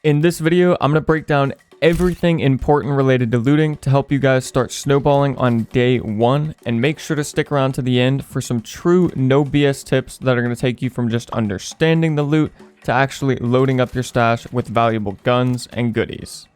In this video, I'm going to break down everything important related to looting to help you guys start snowballing on day 1, and make sure to stick around to the end for some true no BS tips that are going to take you from just understanding the loot to actually loading up your stash with valuable guns and goodies.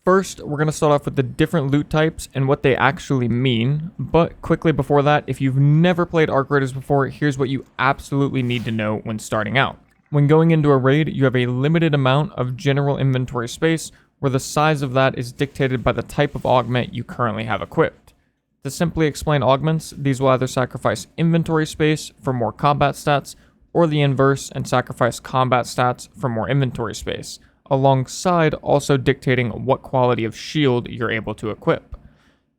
First, we're going to start off with the different loot types and what they actually mean, but quickly before that, if you've never played Arc Raiders before, here's what you absolutely need to know when starting out. When going into a raid, you have a limited amount of general inventory space, where the size of that is dictated by the type of augment you currently have equipped. To simply explain augments, these will either sacrifice inventory space for more combat stats, or the inverse and sacrifice combat stats for more inventory space, alongside also dictating what quality of shield you're able to equip.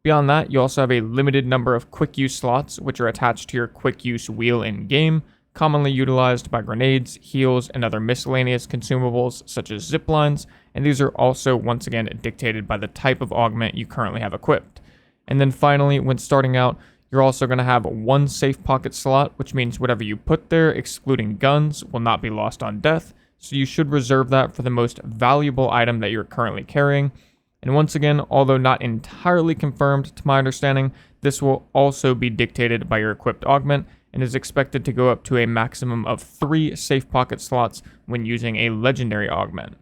Beyond that, you also have a limited number of quick use slots, which are attached to your quick use wheel in game, commonly utilized by grenades, heals, and other miscellaneous consumables such as zip lines, and these are also once again dictated by the type of augment you currently have equipped. And then finally, when starting out, you're also going to have one safe pocket slot, which means whatever you put there, excluding guns, will not be lost on death, so you should reserve that for the most valuable item that you're currently carrying. And once again, although not entirely confirmed to my understanding, this will also be dictated by your equipped augment, and is expected to go up to a maximum of 3 safe pocket slots when using a legendary augment.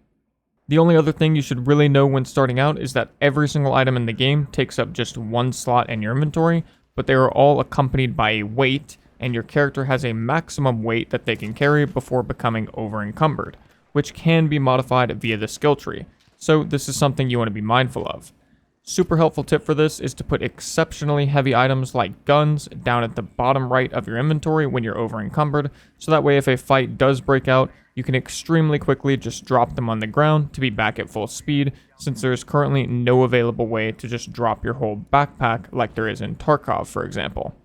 The only other thing you should really know when starting out is that every single item in the game takes up just 1 slot in your inventory, but they are all accompanied by a weight, and your character has a maximum weight that they can carry before becoming over-encumbered, which can be modified via the skill tree, so this is something you want to be mindful of. Super helpful tip for this is to put exceptionally heavy items like guns down at the bottom right of your inventory when you're over encumbered, so that way if a fight does break out, you can extremely quickly just drop them on the ground to be back at full speed, since there is currently no available way to just drop your whole backpack like there is in Tarkov, for example.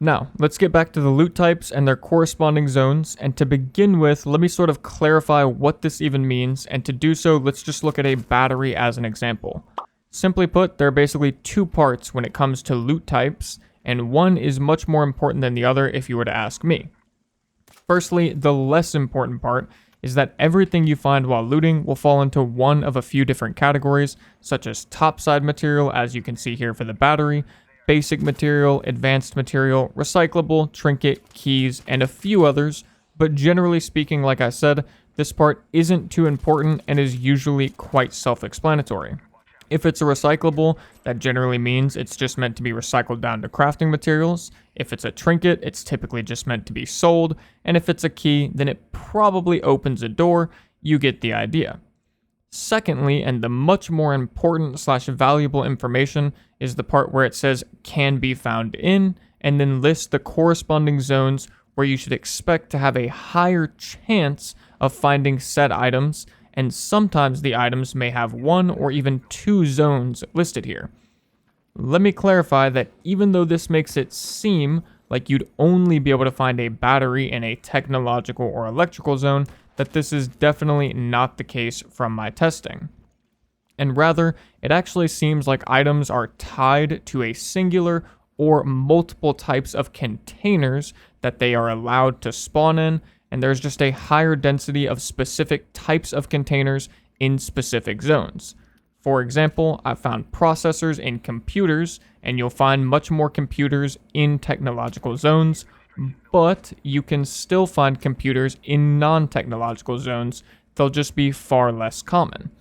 Now, let's get back to the loot types and their corresponding zones, and to begin with, let me sort of clarify what this even means, and to do so, let's just look at a battery as an example. Simply put, there are basically 2 parts when it comes to loot types, and one is much more important than the other if you were to ask me. Firstly, the less important part is that everything you find while looting will fall into one of a few different categories, such as topside material, as you can see here for the battery, basic material, advanced material, recyclable, trinket, keys, and a few others, but generally speaking, like I said, this part isn't too important and is usually quite self-explanatory. If it's a recyclable, that generally means it's just meant to be recycled down to crafting materials. If it's a trinket, it's typically just meant to be sold. And if it's a key, then it probably opens a door. You get the idea. Secondly, and the much more important / valuable information, is the part where it says can be found in, and then lists the corresponding zones where you should expect to have a higher chance of finding said items, and sometimes the items may have 1 or even 2 zones listed here. Let me clarify that even though this makes it seem like you'd only be able to find a battery in a technological or electrical zone, that this is definitely not the case from my testing. And rather, it actually seems like items are tied to a singular or multiple types of containers that they are allowed to spawn in, and there's just a higher density of specific types of containers in specific zones. For example, I found processors in computers, and you'll find much more computers in technological zones, but you can still find computers in non-technological zones. They'll just be far less common.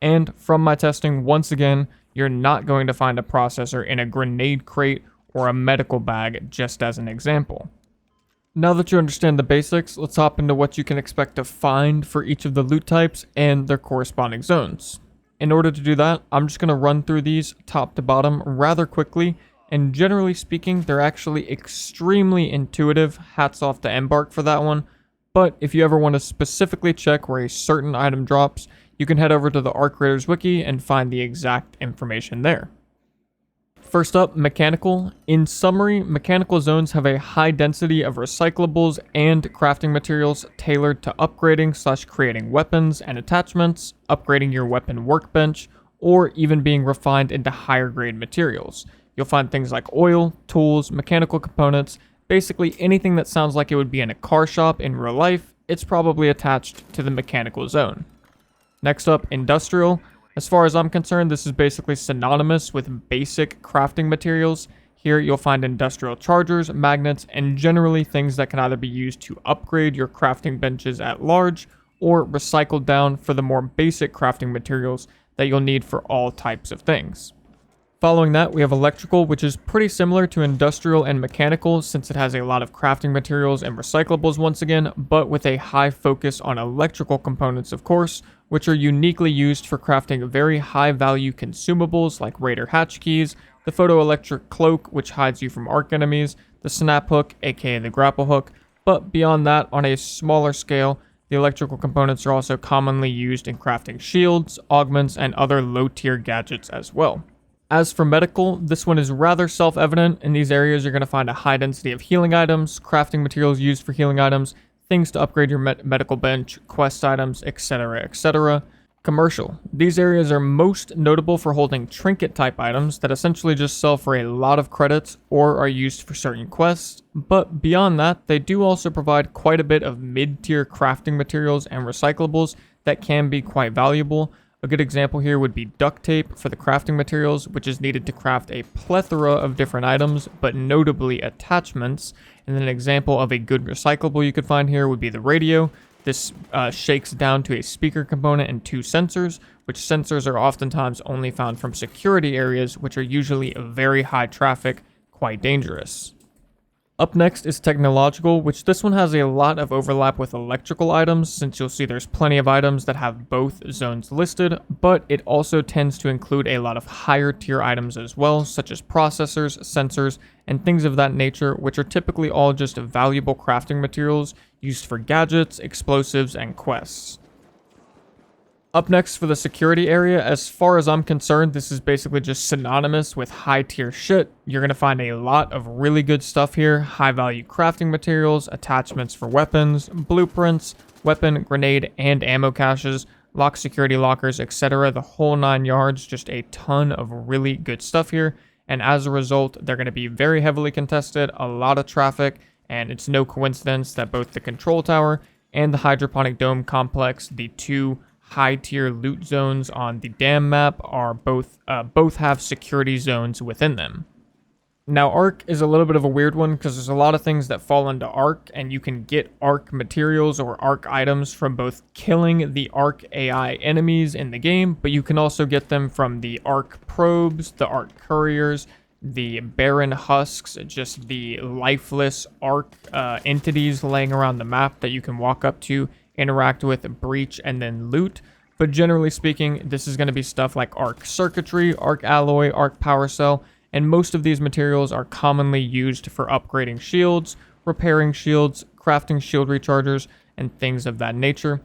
And from my testing, once again, you're not going to find a processor in a grenade crate or a medical bag, just as an example. Now that you understand the basics, let's hop into what you can expect to find for each of the loot types and their corresponding zones. In order to do that, I'm just going to run through these top to bottom rather quickly, and generally speaking, they're actually extremely intuitive. Hats off to Embark for that one. But if you ever want to specifically check where a certain item drops, you can head over to the Arc Raiders wiki and find the exact information there. First up, mechanical. In summary, mechanical zones have a high density of recyclables and crafting materials tailored to upgrading / creating weapons and attachments, upgrading your weapon workbench, or even being refined into higher grade materials. You'll find things like oil, tools, mechanical components, basically anything that sounds like it would be in a car shop in real life, it's probably attached to the mechanical zone. Next up, industrial. As far as I'm concerned, this is basically synonymous with basic crafting materials. Here you'll find industrial chargers, magnets, and generally things that can either be used to upgrade your crafting benches at large or recycled down for the more basic crafting materials that you'll need for all types of things. Following that, we have electrical, which is pretty similar to industrial and mechanical since it has a lot of crafting materials and recyclables once again, but with a high focus on electrical components, of course, which are uniquely used for crafting very high value consumables like Raider hatch keys, the photoelectric cloak, which hides you from arc enemies, the snap hook, aka the grapple hook, but beyond that, on a smaller scale, the electrical components are also commonly used in crafting shields, augments, and other low-tier gadgets as well. As for medical, this one is rather self-evident. In these areas, you're going to find a high density of healing items, crafting materials used for healing items, things to upgrade your medical bench, quest items, etc., etc. Commercial. These areas are most notable for holding trinket type items that essentially just sell for a lot of credits or are used for certain quests, but beyond that, they do also provide quite a bit of mid-tier crafting materials and recyclables that can be quite valuable. A good example here would be duct tape for the crafting materials, which is needed to craft a plethora of different items, but notably attachments. And then an example of a good recyclable you could find here would be the radio. This shakes down to a speaker component and 2 sensors, which sensors are oftentimes only found from security areas, which are usually very high traffic, quite dangerous. Up next is technological, which this one has a lot of overlap with electrical items, since you'll see there's plenty of items that have both zones listed, but it also tends to include a lot of higher tier items as well, such as processors, sensors, and things of that nature, which are typically all just valuable crafting materials used for gadgets, explosives, and quests. Up next for the security area, as far as I'm concerned, this is basically just synonymous with high tier shit. You're going to find a lot of really good stuff here, high value crafting materials, attachments for weapons, blueprints, weapon, grenade, and ammo caches, lock security lockers, etc. The whole 9 yards, just a ton of really good stuff here. And as a result, they're going to be very heavily contested, a lot of traffic, and it's no coincidence that both the control tower and the hydroponic dome complex, the two high tier loot zones on the dam map, are both have security zones within them. Now, Arc is a little bit of a weird one because there's a lot of things that fall into Arc, and you can get Arc materials or Arc items from both killing the Arc AI enemies in the game, but you can also get them from the Arc probes, the Arc couriers, the barren husks, just the lifeless Arc entities laying around the map that you can walk up to, interact with, breach, and then loot. But generally speaking, this is going to be stuff like Arc circuitry, Arc alloy, Arc power cell, and most of these materials are commonly used for upgrading shields, repairing shields, crafting shield rechargers, and things of that nature.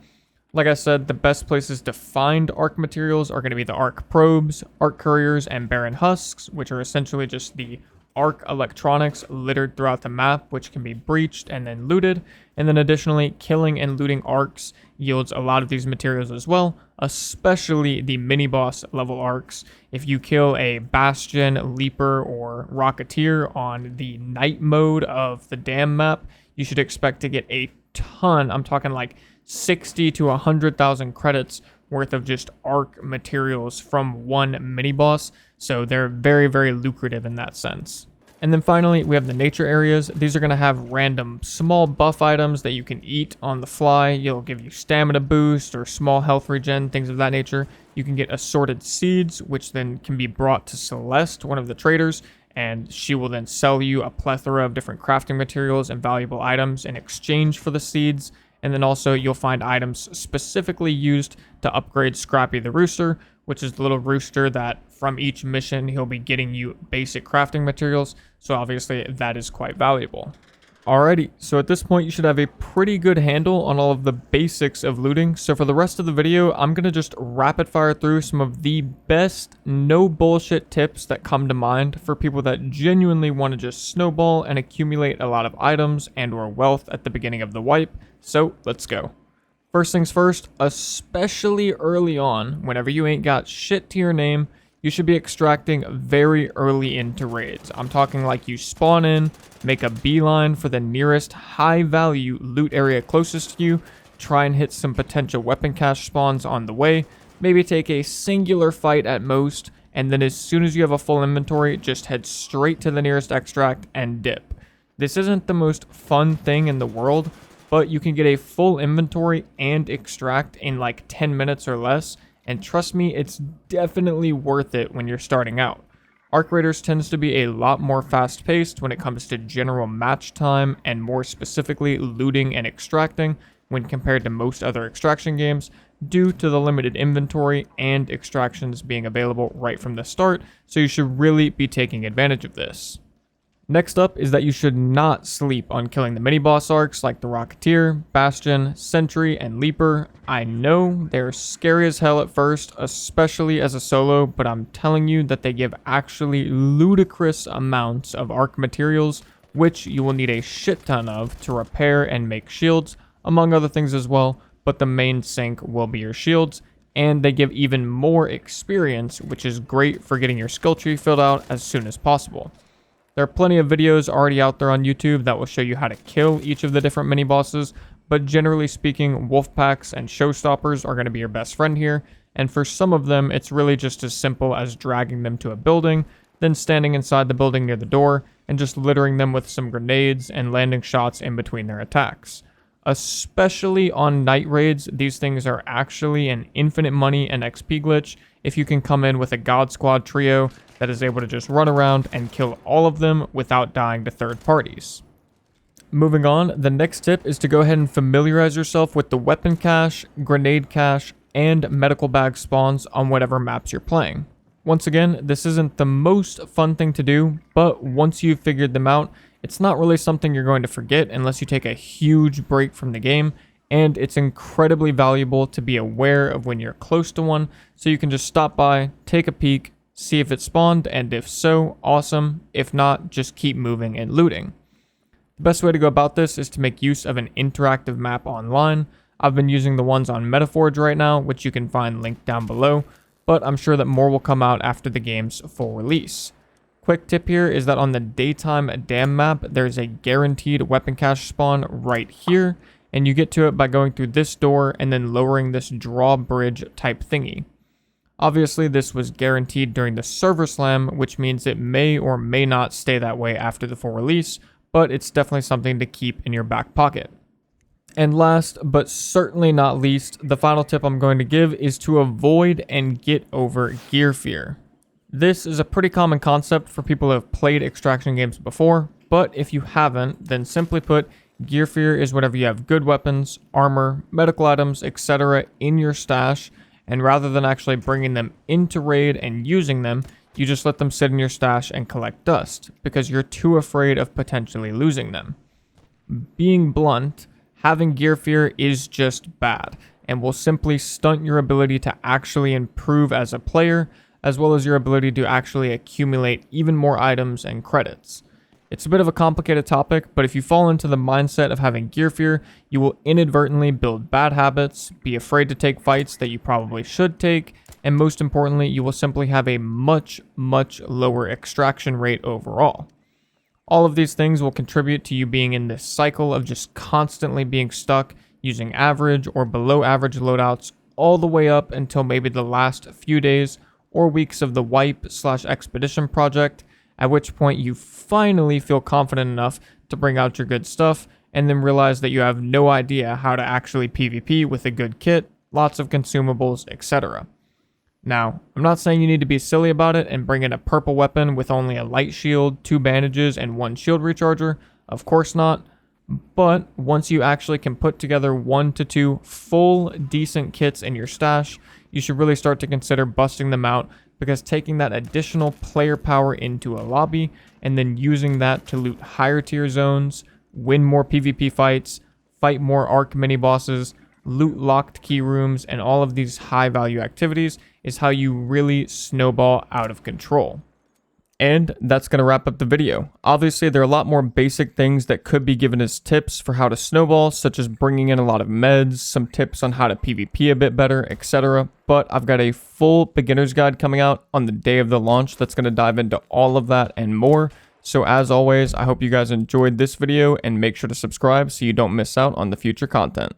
Like I said, the best places to find Arc materials are going to be the Arc probes, Arc couriers, and barren husks, which are essentially just the Arc electronics littered throughout the map, which can be breached and then looted. And then additionally, killing and looting Arcs yields a lot of these materials as well, especially the mini-boss level Arcs. If you kill a Bastion, Leaper, or Rocketeer on the night mode of the dam map, you should expect to get a ton, I'm talking like 60 to 100,000 credits worth of just Arc materials from one mini-boss, so they're very, very lucrative in that sense. And then finally, we have the nature areas. These are going to have random small buff items that you can eat on the fly. It'll give you stamina boost or small health regen, things of that nature. You can get assorted seeds, which then can be brought to Celeste, one of the traders, and she will then sell you a plethora of different crafting materials and valuable items in exchange for the seeds. And then also you'll find items specifically used to upgrade Scrappy the Rooster, which is the little rooster that from each mission he'll be getting you basic crafting materials. So obviously that is quite valuable. Alrighty, so at this point you should have a pretty good handle on all of the basics of looting. So for the rest of the video, I'm going to just rapid fire through some of the best no bullshit tips that come to mind for people that genuinely want to just snowball and accumulate a lot of items and or wealth at the beginning of the wipe. So let's go. First things first, especially early on, whenever you ain't got shit to your name, you should be extracting very early into raids. I'm talking like you spawn in, make a beeline for the nearest high value loot area closest to you, try and hit some potential weapon cache spawns on the way, maybe take a singular fight at most, and then as soon as you have a full inventory, just head straight to the nearest extract and dip. This isn't the most fun thing in the world, but you can get a full inventory and extract in like 10 minutes or less, and trust me, it's definitely worth it when you're starting out. Arc Raiders tends to be a lot more fast-paced when it comes to general match time and more specifically looting and extracting when compared to most other extraction games due to the limited inventory and extractions being available right from the start, so you should really be taking advantage of this. Next up is that you should not sleep on killing the mini-boss arcs like the Rocketeer, Bastion, Sentry, and Leaper. I know they're scary as hell at first, especially as a solo, but I'm telling you that they give actually ludicrous amounts of arc materials, which you will need a shit ton of to repair and make shields, among other things as well, but the main sink will be your shields, and they give even more experience, which is great for getting your skill tree filled out as soon as possible. There are plenty of videos already out there on YouTube that will show you how to kill each of the different mini-bosses, but generally speaking, wolf packs and showstoppers are going to be your best friend here, and for some of them, it's really just as simple as dragging them to a building, then standing inside the building near the door, and just littering them with some grenades and landing shots in between their attacks. Especially on night raids, these things are actually an infinite money and XP glitch if you can come in with a God Squad trio that is able to just run around and kill all of them without dying to third parties. Moving on, the next tip is to go ahead and familiarize yourself with the weapon cache, grenade cache, and medical bag spawns on whatever maps you're playing. Once again, this isn't the most fun thing to do, but once you've figured them out, it's not really something you're going to forget unless you take a huge break from the game, and it's incredibly valuable to be aware of when you're close to one, so you can just stop by, take a peek, see if it spawned, and if so, awesome. If not, just keep moving and looting. The best way to go about this is to make use of an interactive map online. I've been using the ones on Metaforge right now, which you can find linked down below, but I'm sure that more will come out after the game's full release. Quick tip here is that on the daytime dam map, there's a guaranteed weapon cache spawn right here, and you get to it by going through this door and then lowering this drawbridge type thingy. Obviously, this was guaranteed during the server slam, which means it may or may not stay that way after the full release, but it's definitely something to keep in your back pocket. And last, but certainly not least, the final tip I'm going to give is to avoid and get over gear fear. This is a pretty common concept for people who have played extraction games before, but if you haven't, then simply put, gear fear is whenever you have good weapons, armor, medical items, etc. in your stash, and rather than actually bringing them into raid and using them, you just let them sit in your stash and collect dust, because you're too afraid of potentially losing them. Being blunt, having gear fear is just bad, and will simply stunt your ability to actually improve as a player, as well as your ability to actually accumulate even more items and credits. It's a bit of a complicated topic, but if you fall into the mindset of having gear fear, you will inadvertently build bad habits, be afraid to take fights that you probably should take, and most importantly, you will simply have a much, much lower extraction rate overall. All of these things will contribute to you being in this cycle of just constantly being stuck using average or below average loadouts all the way up until maybe the last few days or weeks of the wipe/expedition project, at which point you finally feel confident enough to bring out your good stuff and then realize that you have no idea how to actually PvP with a good kit, lots of consumables, etc. Now, I'm not saying you need to be silly about it and bring in a purple weapon with only a light shield, 2 bandages, and 1 shield recharger. Of course not. But once you actually can put together 1 to 2 full decent kits in your stash, you should really start to consider busting them out, because taking that additional player power into a lobby and then using that to loot higher tier zones, win more PvP fights, fight more arc mini bosses, loot locked key rooms, and all of these high value activities is how you really snowball out of control. And that's going to wrap up the video. Obviously, there are a lot more basic things that could be given as tips for how to snowball, such as bringing in a lot of meds, some tips on how to PvP a bit better, etc. But I've got a full beginner's guide coming out on the day of the launch that's going to dive into all of that and more. So as always, I hope you guys enjoyed this video and make sure to subscribe so you don't miss out on the future content.